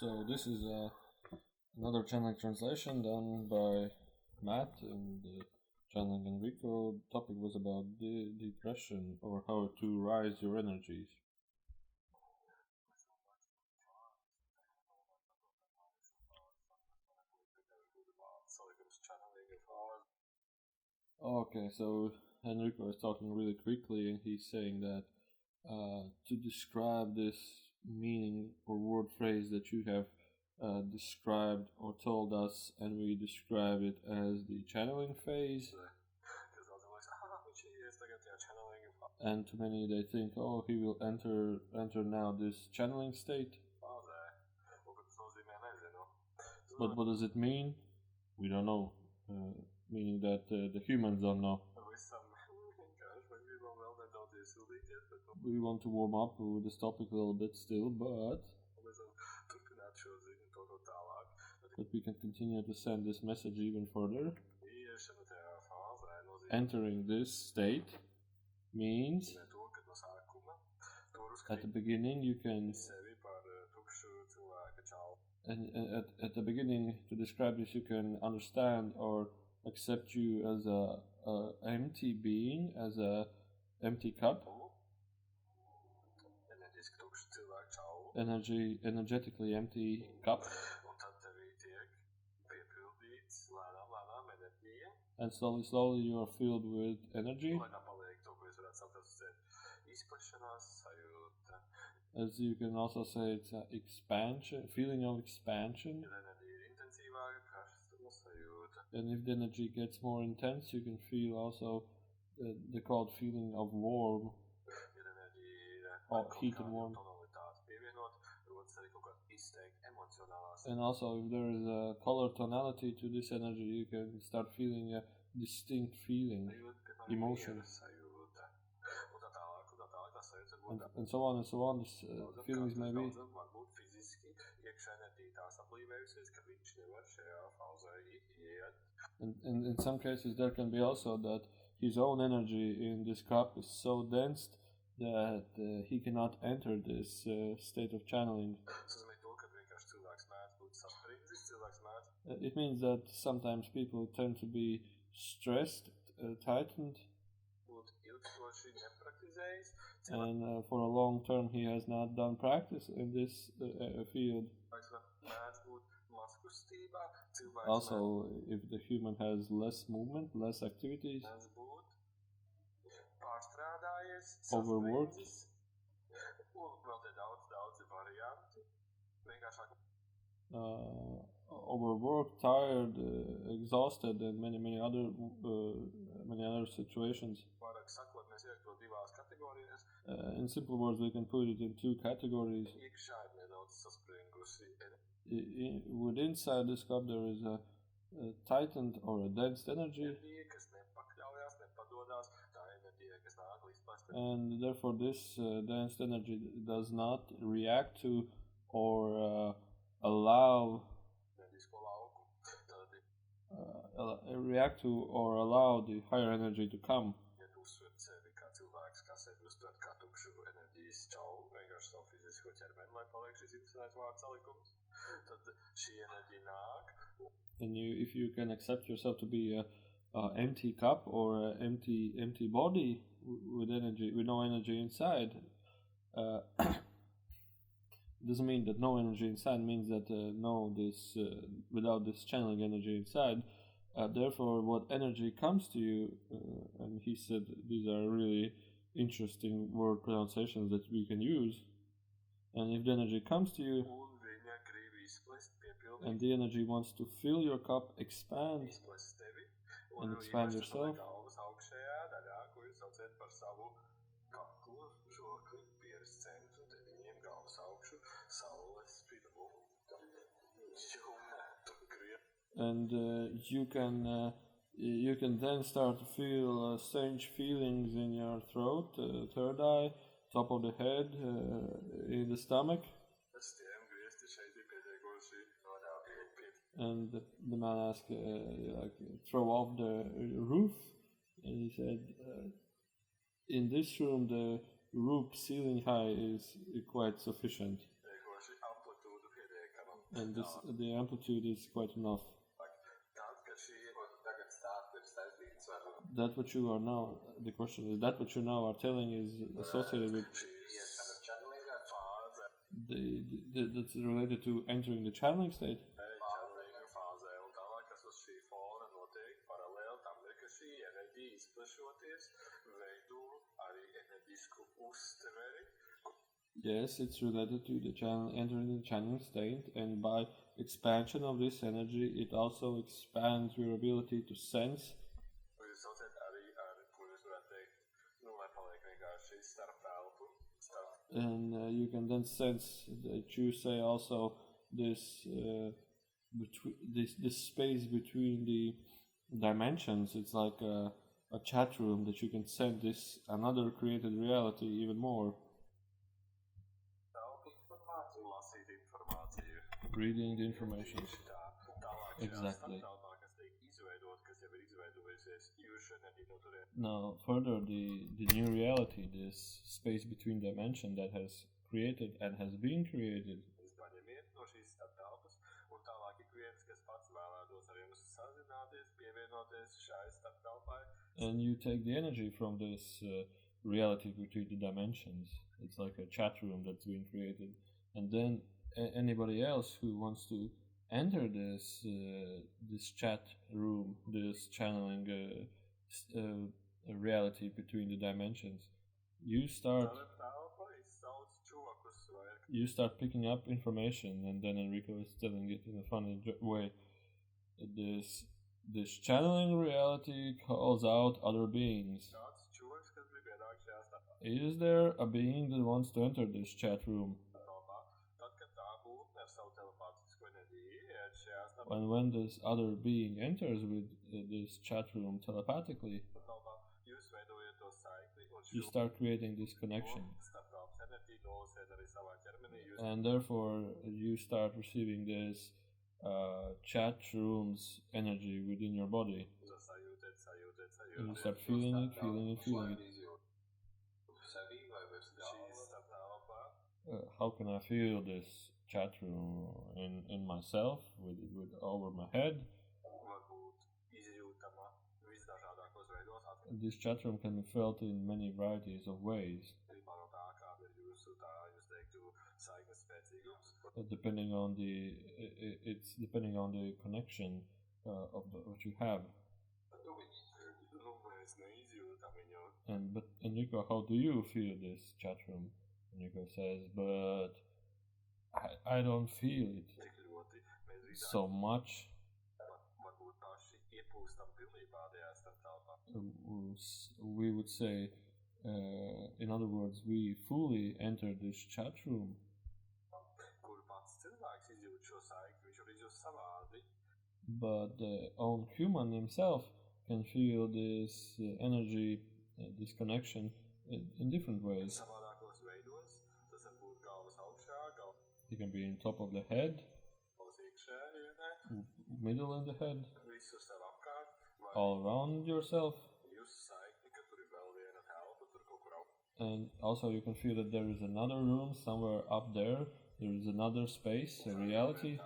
So this is another channeling translation done by Matt and channeling Enrico. The topic was about depression, or how to rise your energies. Okay, so Enrico is talking really quickly, and he's saying that to describe this meaning or word phrase that you have described or told us, and we describe it as the channeling phase. And to many they think, oh, he will enter now this channeling state. But what does it mean? We don't know. Meaning that the humans don't know. We want to warm up with this topic a little bit still, but we can continue to send this message even further. Entering this state means at the beginning you can, and at the beginning, to describe this, you can understand or accept you as a empty being, as a empty cup, energetically empty cup, and slowly you are filled with energy, as you can also say it's an expansion, feeling of expansion. And if the energy gets more intense, you can feel also the called feeling of warm, or heat and warm. And also, if there is a color tonality to this energy, you can start feeling a distinct feeling, emotion, and so on and so on. This feelings may be. And in some cases, there can be also that his own energy in this cup is so dense that he cannot enter this state of channeling. It means that sometimes people tend to be stressed, tightened, and for a long term he has not done practice in this field. Also, if the human has less movement, less activities, overworked, overworked, tired, exhausted, and many other situations. In simple words, we can put it in two categories. With inside this cup there is a tightened or a dense energy, and therefore this dense energy does not react to or allow the higher energy to come. And if you can accept yourself to be a empty cup or an empty body with energy, with no energy inside, doesn't mean that no energy inside means that without this channeling energy inside. Therefore, what energy comes to you, and he said these are really interesting word pronunciations that we can use. And if the energy comes to you, and the energy wants to fill your cup, expand yourself, and you can then start to feel strange feelings in your throat, third eye, top of the head, in the stomach. And the man asked, throw off the roof, and he said, in this room the roof ceiling high is quite sufficient. and the amplitude is quite enough. That what you are now, the question is, that what you now are telling is associated with that's related to entering the channeling state. Yes, it's related to the entering the channeling state, and by expansion of this energy, it also expands your ability to sense. And you can then sense that you say also this this space between the dimensions. It's like a chat room that you can send this another created reality even more. Reading the information. Exactly. Now, further, the new reality, this space between dimension that has created and has been created. And you take the energy from this reality between the dimensions. It's like a chat room that's been created. And then anybody else who wants to enter this this chat room, this channeling reality between the dimensions, you start picking up information, and then Enrico is telling it in a funny way. This channeling reality calls out other beings. Is there a being that wants to enter this chat room? And when this other being enters with this chat room telepathically, you start creating this connection. And therefore, you start receiving this chat room's energy within your body. And you start feeling it. How can I feel this chat room in myself, with over my head? This chat room can be felt in many varieties of ways, depending on the connection of what you have. But Enrico, how do you feel this chat room? Enrico says, but I don't feel it so much. We would say, in other words, we fully enter this chat room. But the own human himself can feel this energy, this connection in different ways. It can be in top of the head, middle in the head, all around yourself. And also you can feel that there is another room somewhere up there. There is another space, a reality.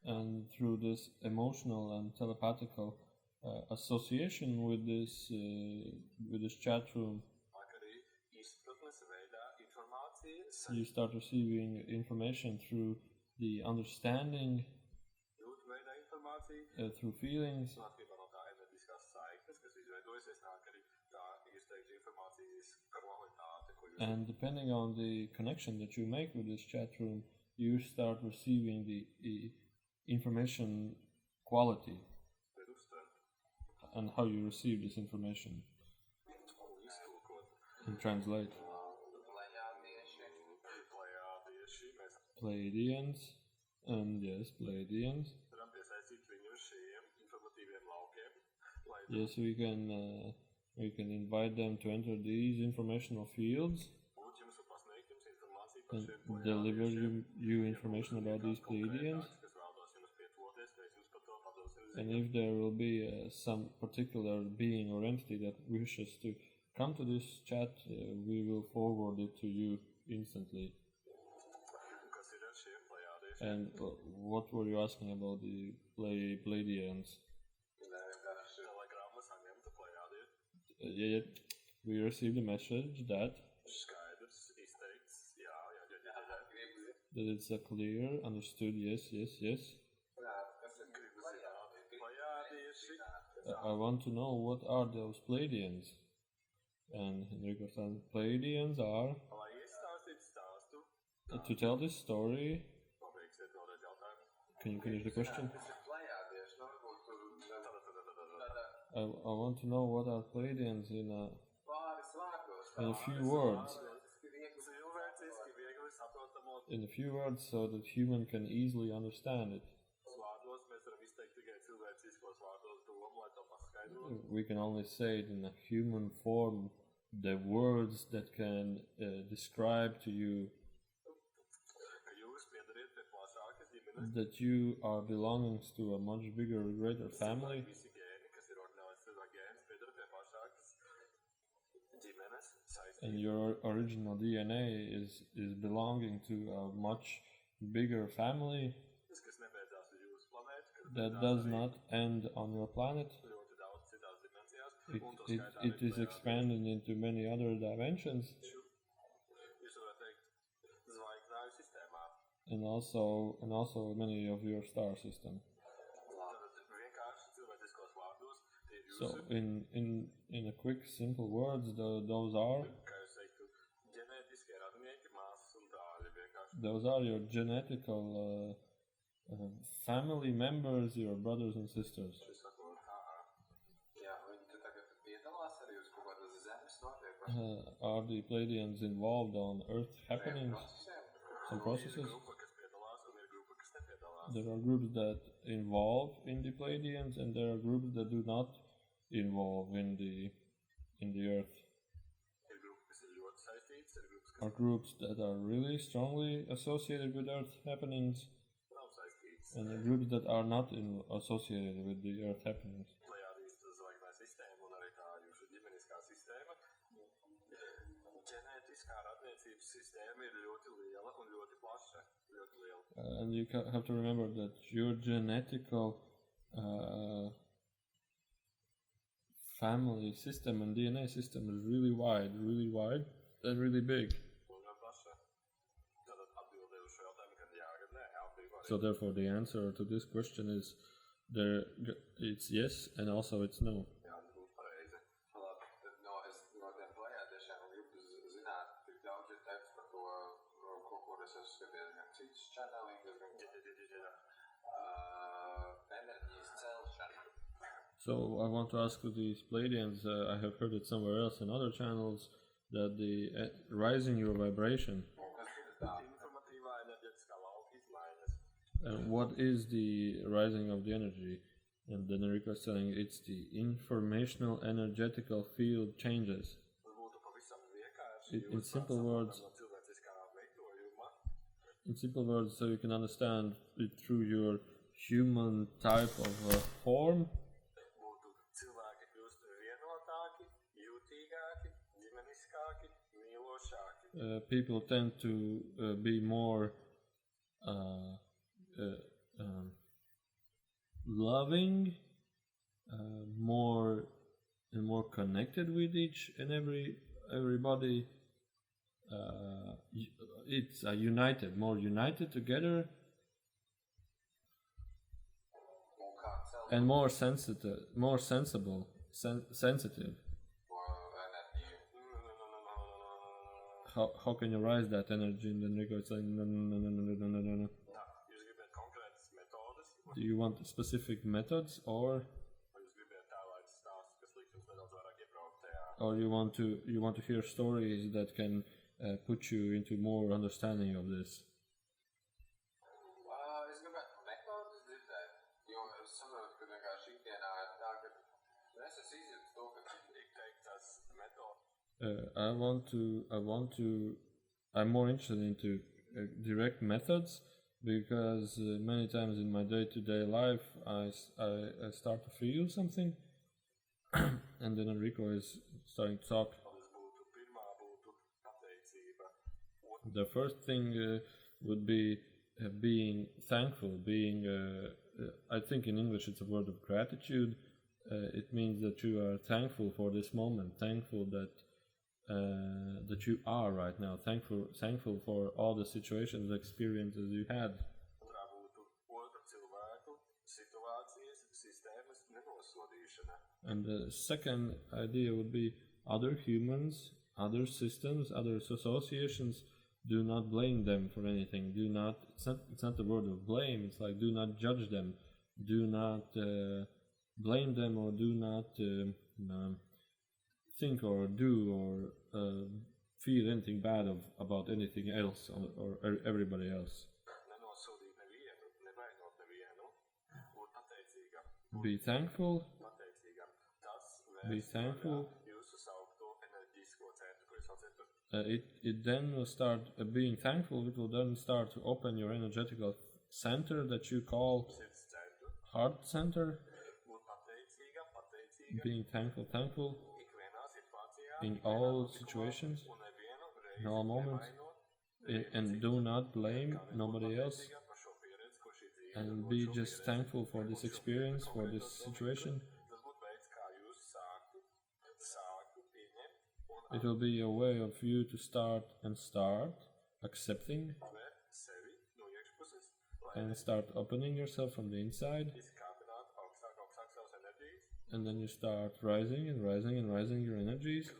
And through this emotional and telepathical association with this chat room, you start receiving information through the understanding, through feelings. And depending on the connection that you make with this chat room, you start receiving the information quality and how you receive this information. And translate. Pleiadians, and yes, Pleiadians. Yes, we can invite them to enter these informational fields and deliver you information about these Pleiadians. And if there will be some particular being or entity that wishes to come to this chat. We will forward it to you instantly. And what were you asking about the Pleiadians? Yeah, we received a message that it's a clear, understood, yes. I want to know what are those Pleiadians. And Enrico said, Pleiadians are, to tell this story. Can you finish the question? I want to know what are Pleiadians in a few words. In a few words, so that human can easily understand it. We can only say it in a human form, the words that can describe to you that you are belonging to a much bigger, greater family. And your original DNA is belonging to a much bigger family that does not end on your planet. It is expanding into many other dimensions. And also many of your star system. So in a quick, simple words, those are your genetical family members, your brothers and sisters. Are the Pleiadians involved on Earth happenings, some processes? There are groups that involve in the Pleiadians, and there are groups that do not involve in the Earth. Are groups that are really strongly associated with Earth happenings, and the groups that are not associated with the Earth happenings. And you have to remember that your genetical family system and DNA system is really wide and really big. So therefore the answer to this question is it's yes and also it's no. So I want to ask these Pleiadians, I have heard it somewhere else in other channels, that the rising your vibration. And what is the rising of the energy? And then Enrico is saying it's the informational energetical field changes. In simple words, so you can understand it through your human type of form. People tend to be more loving, more connected with each and everybody. It's more united together, and more sensitive. How can you rise that energy? And then Enrico is saying no. Do you want specific methods, or you want to hear stories that can put you into more understanding of this? I'm more interested into direct methods, because many times in my day-to-day life I start to feel something and then Enrico is starting to talk The first thing would be being thankful, being, I think in English it's a word of gratitude. It means that you are thankful for this moment, thankful that you are right now, thankful for all the situations, experiences you had. And the second idea would be other humans, other systems, other associations. Do not blame them for anything. Do not. It's not the word of blame. It's like do not judge them. Do not blame them, or do not think or do or feel anything bad about anything else or everybody else. Be thankful. Be thankful. It then will start being thankful. It will then start to open your energetical center that you call heart center. Being thankful in all situations, in all moments, and do not blame nobody else, and be just thankful for this experience, for this situation. It will be a way of you to start accepting, and start opening yourself from the inside. And then you start rising and rising and rising your energies.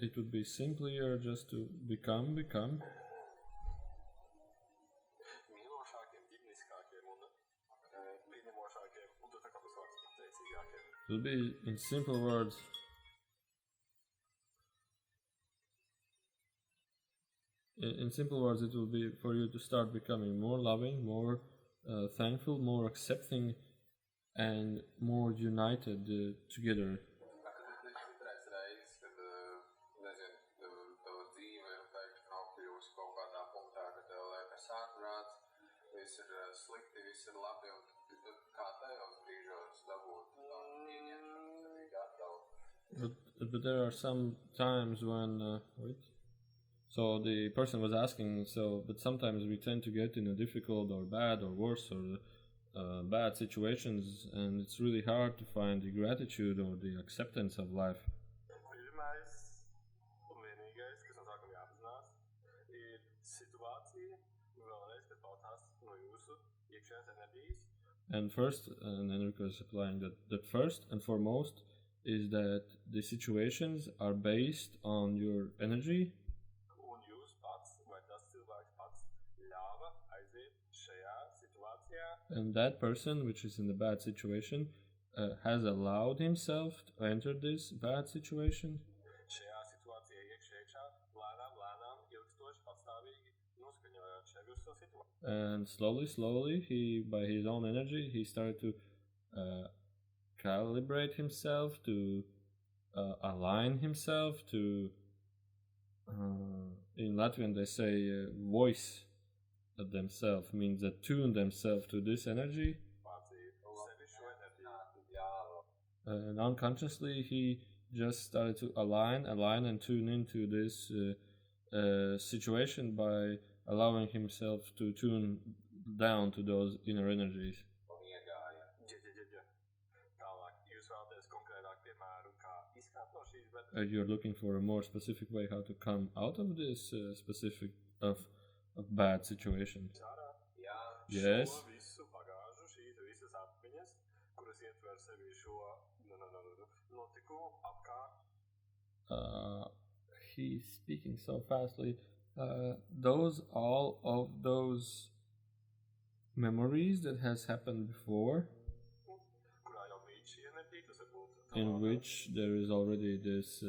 It would be simpler just to become. It will be, in simple words, it will be for you to start becoming more loving, more thankful, more accepting, and more united together. But there are some times when so the person was asking, but sometimes we tend to get in a difficult or bad or worse or bad situations, and it's really hard to find the gratitude or the acceptance of life. And first, and Enrico is applying that first and foremost is that the situations are based on your energy. And that person, which is in the bad situation, has allowed himself to enter this bad situation. And slowly, he, by his own energy, he started to calibrate himself, to align himself, to, in Latvian they say voice themselves, means that tune themselves to this energy. And unconsciously he just started to align and tune into this situation by allowing himself to tune down to those inner energies. You're looking for a more specific way how to come out of this specific of bad situation. Yes. He's speaking so fastly. All of those memories that has happened before, in which there is already this.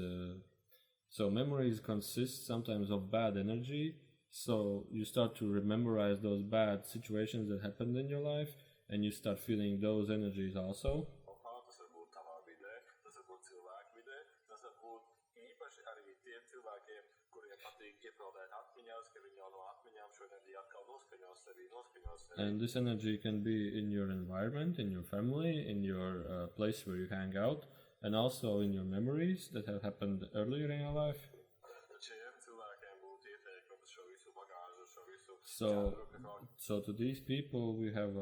So memories consist sometimes of bad energy. So you start to rememberize those bad situations that happened in your life, and you start feeling those energies also. And this energy can be in your environment, in your family, in your place where you hang out, and also in your memories that have happened earlier in your life. So to these people we have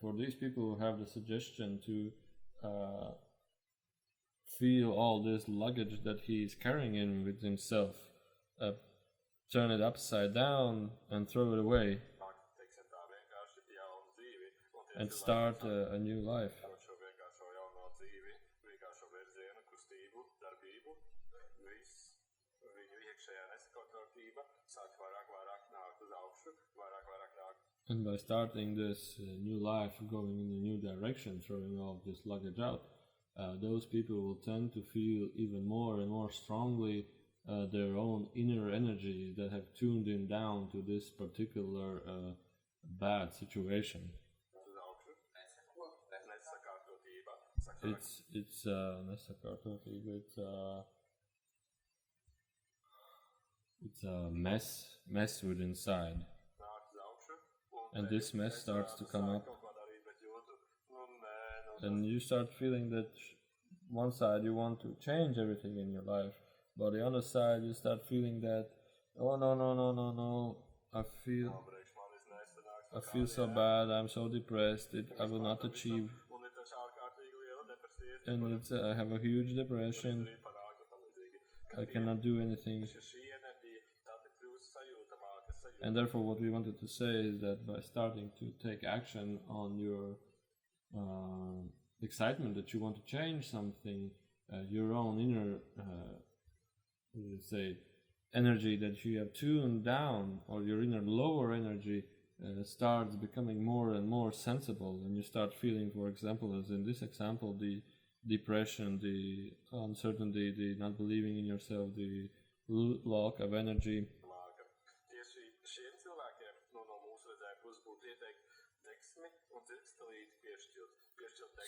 for these people who have the suggestion to feel all this luggage that he is carrying in with himself, turn it upside down and throw it away and start a new life. And by starting this new life, going in a new direction, throwing all this luggage out, those people will tend to feel even more and more strongly their own inner energies that have tuned in down to this particular bad situation. It's a mess within inside. And this mess starts to come up, and you start feeling that one side you want to change everything in your life, but the other side you start feeling that, oh no, I feel so bad, I'm so depressed, I will not achieve, and I have a huge depression, I cannot do anything. And therefore what we wanted to say is that by starting to take action on your excitement that you want to change something, your own inner energy that you have tuned down, or your inner lower energy starts becoming more and more sensible, and you start feeling, for example, as in this example, the depression, the uncertainty, the not believing in yourself, the lack of energy.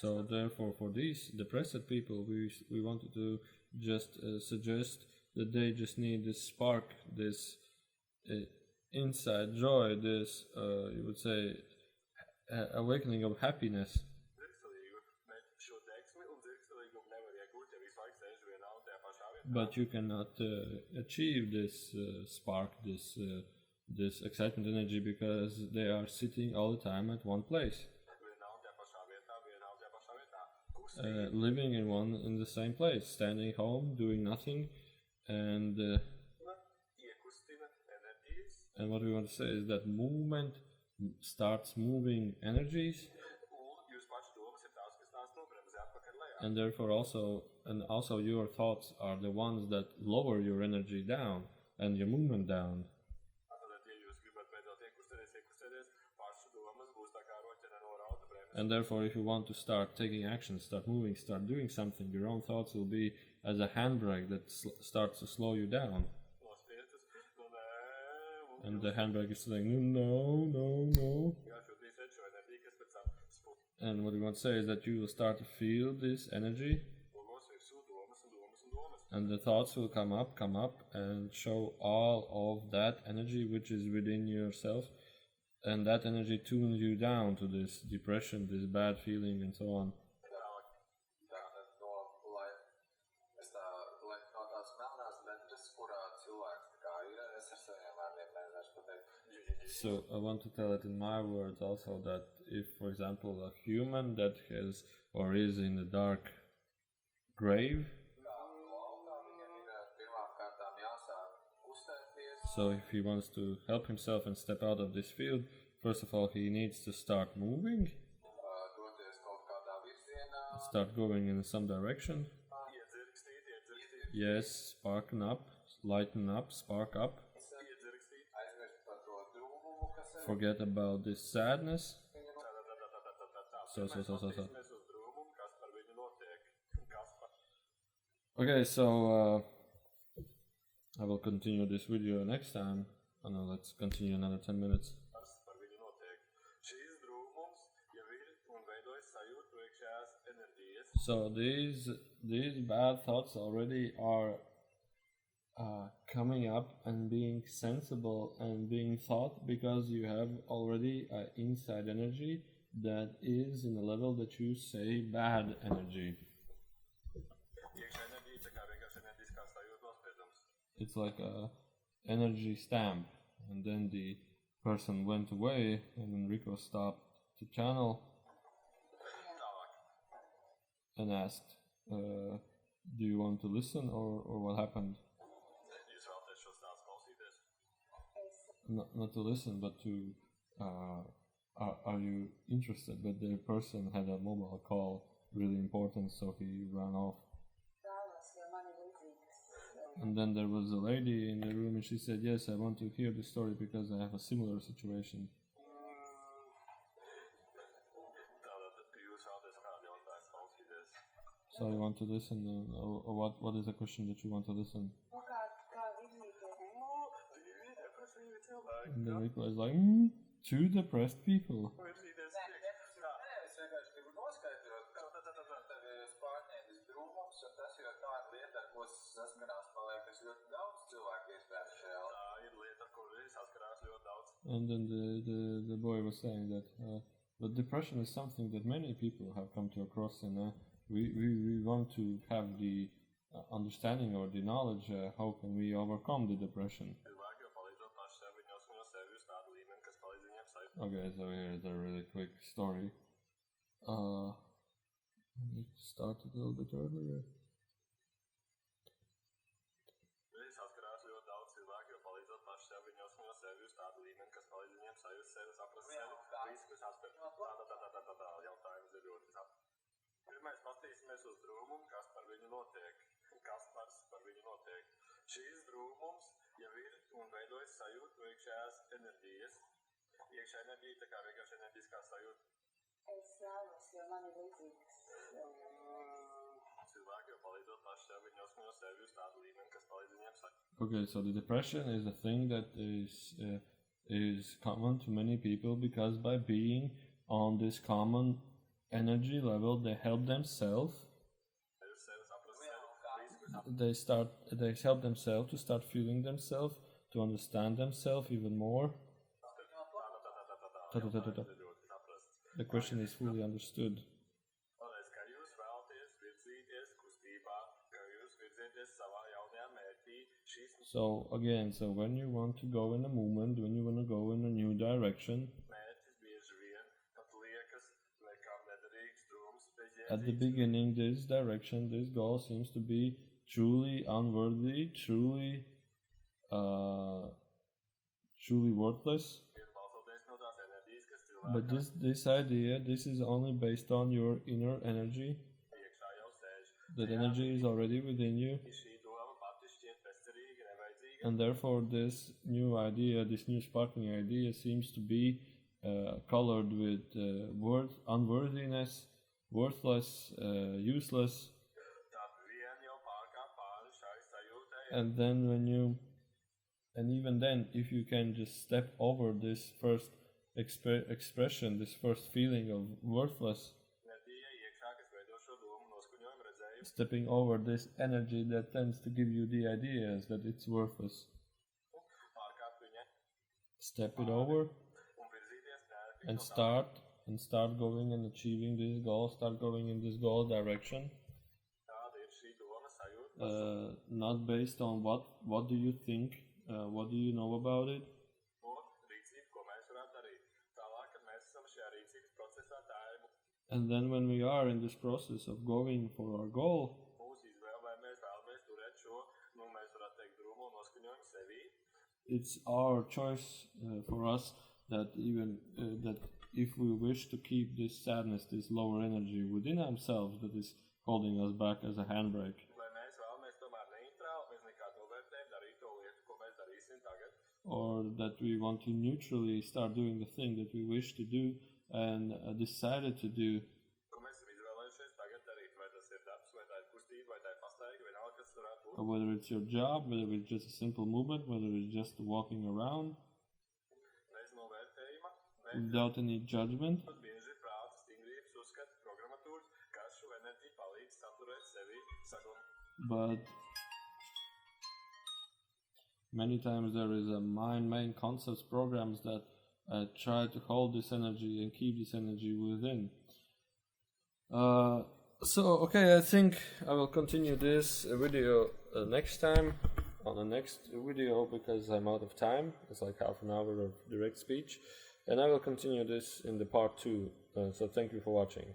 So therefore for these depressed people we wanted to just suggest that they just need this spark, this inside joy, this you would say awakening of happiness. But you cannot achieve this spark, this excitement energy, because they are sitting all the time at one place, living in the same place, standing home, doing nothing, and what we want to say is that movement starts moving energies, and therefore also your thoughts are the ones that lower your energy down and your movement down. And therefore if you want to start taking action, start moving, start doing something, your own thoughts will be as a handbrake that starts to slow you down. And the handbrake is saying no. And what we want to say is that you will start to feel this energy, and the thoughts will come up and show all of that energy which is within yourself, and that energy tunes you down to this depression, this bad feeling, and so on. So I want to tell it in my words also, that if, for example, a human that has or is in a dark grave, so if he wants to help himself and step out of this field, first of all he needs to start moving, start going in some direction. Yes, sparken up, lighten up, spark up. Forget about this sadness. So. Okay, so I will continue this video next time. Let's continue another 10 minutes. So these bad thoughts already are coming up and being sensible and being thought, because you have already inside energy that is in a level that you say bad energy. It's like a energy stamp, and then the person went away, and Enrico stopped to channel and asked, do you want to listen, or what happened? Not to listen, but to are you interested? But the person had a mobile call, really important, so he ran off. And then there was a lady in the room, and she said, yes, I want to hear the story because I have a similar situation. So you want to listen, or what is the question that you want to listen? And then Rico was like, two depressed people. And then the boy was saying that but depression is something that many people have come to across, and we want to have the understanding or the knowledge how can we overcome the depression. Okay, so here's a really quick story. It started a little bit earlier. Pirmais paskatīsimies uz drūmumu, kas par viņu notiek, kas par viņu notiek. Šīs drūmums jau ir un veidojas sajūtu iekšējās enerģijas. Iekšējā enerģija tā kā vienkārši enerģiskā sajūta. Es vēlos, jo man ir līdzīgas. Cilvēki jau palīdzot paši sev, viņi nosmino sevi uz tādu līmeni, kas palīdz viņiem sajūt. Okay, so the depression is a thing that is common to many people because by being on this common energy level, they help themselves. They help themselves to start feeling themselves, to understand themselves even more. The question is fully understood. So again, so when you want to go in a movement, when you want to go in a new direction, at the beginning, this direction, this goal seems to be truly unworthy, truly worthless. But this idea, this is only based on your inner energy. That energy is already within you. And therefore this new idea, this new sparkling idea seems to be colored with unworthiness, worthless, useless. And then even then, if you can just step over this first expression, this first feeling of worthless, stepping over this energy that tends to give you the ideas that it's worthless, step it over and start going and achieving this goal, start going in this goal direction. Not based on what do you think, what do you know about it. And then when we are in this process of going for our goal, it's our choice for us that even that if we wish to keep this sadness, this lower energy within ourselves that is holding us back as a handbrake, or that we want to neutrally start doing the thing that we wish to do and decided to do, or whether it's your job, whether it's just a simple movement, whether it's just walking around without any judgment. But many times there is a mind-main concepts programs that try to hold this energy and keep this energy within. So okay, I think I will continue this video next time on the next video, because I'm out of time. It's like half an hour of direct speech, and I will continue this in the part 2. So thank you for watching.